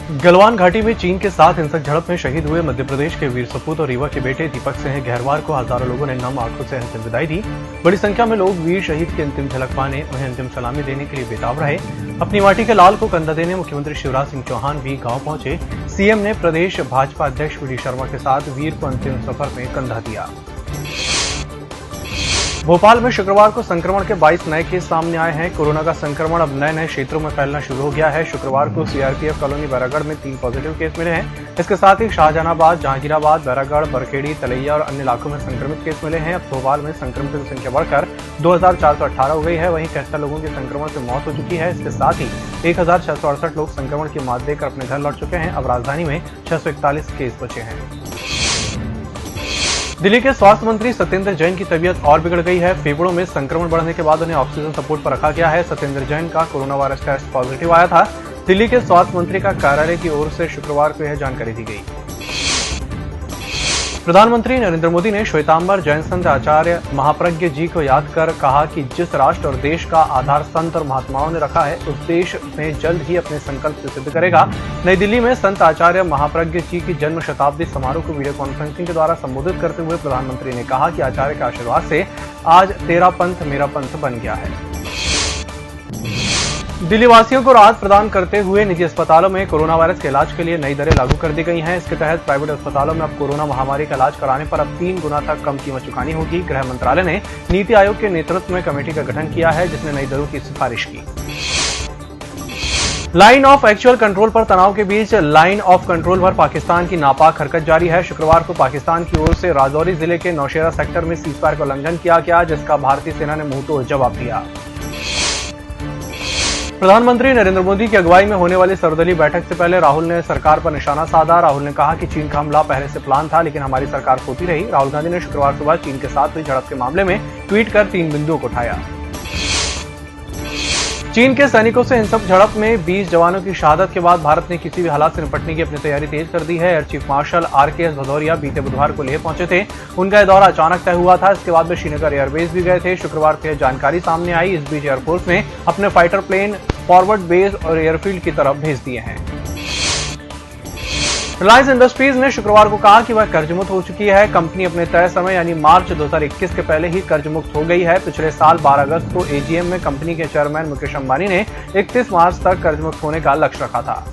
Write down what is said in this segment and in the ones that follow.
गलवान घाटी में चीन के साथ हिंसक झड़प में शहीद हुए मध्य प्रदेश के वीर सपूत और रीवा के बेटे दीपक सिंह गहरवार को हजारों लोगों ने नम आंखों से अंतिम विदाई दी। बड़ी संख्या में लोग वीर शहीद की अंतिम झलक पाने, उन्हें अंतिम सलामी देने के लिए बेताब रहे। अपनी माटी के लाल को कंधा देने मुख्यमंत्री शिवराज सिंह चौहान भी गांव पहुंचे। सीएम ने प्रदेश भाजपा अध्यक्ष वी डी शर्मा के साथ वीर को अंतिम सफर में कंधा दिया। भोपाल में शुक्रवार को संक्रमण के 22 नए केस सामने आए हैं। कोरोना का संक्रमण अब नए नए क्षेत्रों में फैलना शुरू हो गया है। शुक्रवार को सीआरपीएफ कॉलोनी बैरागढ़ में 3 पॉजिटिव केस मिले हैं। इसके साथ ही शाहजहानाबाद, जहांगीराबाद, बैरागढ़, बरखेड़ी, तलैया और अन्य इलाकों में संक्रमित केस मिले हैं। अब भोपाल में संक्रमितों की संख्या बढ़कर 2418 हो गई है। वहीं 71 लोगों की संक्रमण से मौत हो चुकी है। इसके साथ ही 1668 लोग संक्रमण की मात देकर अपने घर लौट चुके हैं। अब राजधानी में 641 केस बचे हैं। दिल्ली के स्वास्थ्य मंत्री सत्येंद्र जैन की तबीयत और बिगड़ गई है। फेफड़ों में संक्रमण बढ़ने के बाद उन्हें ऑक्सीजन सपोर्ट पर रखा गया है। सत्येंद्र जैन का कोरोना वायरस टेस्ट पॉजिटिव आया था। दिल्ली के स्वास्थ्य मंत्री का कार्यालय की ओर से शुक्रवार को यह जानकारी दी गई। प्रधानमंत्री नरेंद्र मोदी ने श्वेतांबर जैन संत आचार्य महाप्रज्ञ जी को याद कर कहा कि जिस राष्ट्र और देश का आधार संत और महात्माओं ने रखा है, उस देश में जल्द ही अपने संकल्प से सिद्ध करेगा। नई दिल्ली में संत आचार्य महाप्रज्ञ जी की जन्म शताब्दी समारोह को वीडियो कॉन्फ्रेंसिंग के द्वारा संबोधित करते हुए प्रधानमंत्री ने कहा कि आचार्य के आशीर्वाद से आज तेरा पंथ मेरा पंथ बन गया है। दिल्ली वासियों को राहत प्रदान करते हुए निजी अस्पतालों में कोरोना वायरस के इलाज के लिए नई दरें लागू कर दी गई हैं। इसके तहत प्राइवेट अस्पतालों में अब कोरोना महामारी का इलाज कराने पर अब 3 गुना तक कम कीमत चुकानी होगी। गृह मंत्रालय ने नीति आयोग के नेतृत्व में कमेटी का गठन किया है, जिसने नई दरों की सिफारिश की। लाइन ऑफ एक्चुअल कंट्रोल पर तनाव के बीच लाइन ऑफ कंट्रोल पर पाकिस्तान की नापाक हरकत जारी है। शुक्रवार को पाकिस्तान की ओर से राजौरी जिले के नौशेरा सेक्टर में सीजफायर का उल्लंघन किया गया, जिसका भारतीय सेना ने मुंहतोड़ जवाब दिया। प्रधानमंत्री नरेंद्र मोदी की अगुवाई में होने वाली सर्वदलीय बैठक से पहले राहुल ने सरकार पर निशाना साधा। राहुल ने कहा कि चीन का हमला पहले से प्लान था, लेकिन हमारी सरकार सोती रही। राहुल गांधी ने शुक्रवार सुबह चीन के साथ हुई झड़प के मामले में ट्वीट कर 3 बिंदुओं को उठाया। चीन के सैनिकों से हिंसक झड़प में 20 जवानों की शहादत के बाद भारत ने किसी भी हालात से निपटने की अपनी तैयारी तेज कर दी है। Air chief marshal RKS Bhadauria बीते बुधवार को लेह पहुंचे थे। उनका यह दौरा अचानक तय हुआ था। इसके बाद वे श्रीनगर एयरबेस भी गए थे। शुक्रवार को यह जानकारी सामने आई। इस बीच एयरफोर्स ने अपने फाइटर प्लेन फॉरवर्ड बेस और एयरफील्ड की तरफ भेज दिए हैं। रिलायंस इंडस्ट्रीज ने शुक्रवार को कहा कि वह कर्जमुक्त हो चुकी है। कंपनी अपने तय समय यानी मार्च 2021 के पहले ही कर्जमुक्त हो गई है। पिछले साल 12 अगस्त को AGM में कंपनी के चेयरमैन मुकेश अंबानी ने 31 मार्च तक कर्जमुक्त होने का लक्ष्य रखा था।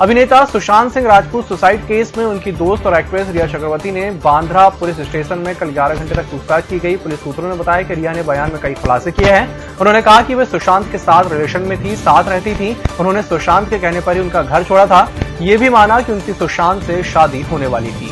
अभिनेता सुशांत सिंह राजपूत सुसाइड केस में उनकी दोस्त और एक्ट्रेस रिया चक्रवर्ती ने बांद्रा पुलिस स्टेशन में कल 11 घंटे तक पूछताछ की गई। पुलिस सूत्रों ने बताया कि रिया ने बयान में कई खुलासे किए हैं। उन्होंने कहा कि वे सुशांत के साथ रिलेशन में थी, साथ रहती थी। उन्होंने सुशांत के कहने पर ही उनका घर छोड़ा था। ये भी माना कि उनकी सुशांत से शादी होने वाली थी।